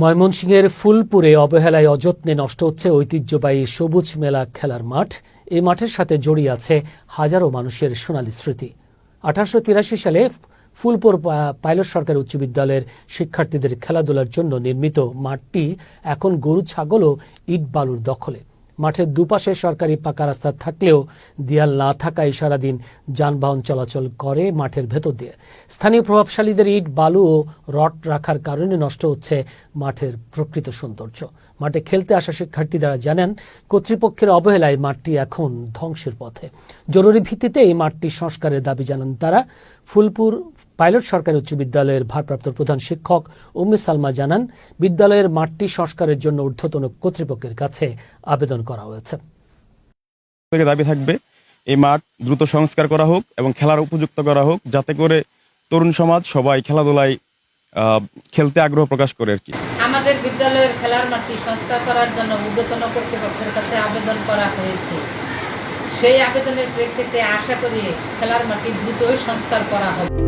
ময়মনসিংহের ফুলপুরে অবহেলায় অযত্নে নষ্ট হচ্ছে ঐতিহ্যবাহী সবুজ মেলা খেলার মাঠ। এই মাঠের সাথে জড়িয়ে আছে হাজারো মানুষের সোনালী স্মৃতি। 1883 সালে ফুলপুর পাইলট সরকারি উচ্চ বিদ্যালয়ের শিক্ষার্থীদের খেলাধুলার জন্য নির্মিত মাঠটি এখন গরু ছাগল ও ইট বালুর দখলে। মাঠের দুপাশে সরকারি পাকা রাস্তা থাকলেও দেয়াল না থাকায় সারাদিন যানবাহন চলাচল করে মাঠের ভেতর দিয়ে। স্থানীয় প্রভাবশালীদের ইট বালু ও রড রাখার কারণে নষ্ট হচ্ছে মাঠের প্রকৃত সৌন্দর্য। মাঠে খেলতে আসা শিক্ষার্থীরা জানান, কর্তৃপক্ষের অবহেলায় মাঠটি এখন ধ্বংসের পথে। জরুরি ভিত্তিতে এই মাঠটি সংস্কারের দাবি জানান তারা। ফুলপুর পাইলট সরকারি উচ্চ বিদ্যালয়ের ভারপ্রাপ্ত প্রধান শিক্ষক উম্মে সালমা জানান, বিদ্যালয়ের মাঠটি সংস্কারের জন্য ঊর্ধ্বতন কর্তৃপক্ষের কাছে আবেদন করা হয়েছে। দাবি থাকবে এই মাঠ দ্রুত সংস্কার করা হোক এবং খেলার উপযুক্ত করা হোক, যাতে করে তরুণ সমাজ সবাই খেলাধুলায় খেলতে আগ্রহ প্রকাশ করে আর কি। আমাদের বিদ্যালয়ের খেলার মাঠটি সংস্কার করার জন্য ঊর্ধ্বতন কর্তৃপক্ষের কাছে আবেদন করা হয়েছে। সেই আবেদনের প্রেক্ষিতে আশা করি খেলার মাঠটি দ্রুতই সংস্কার করা হবে।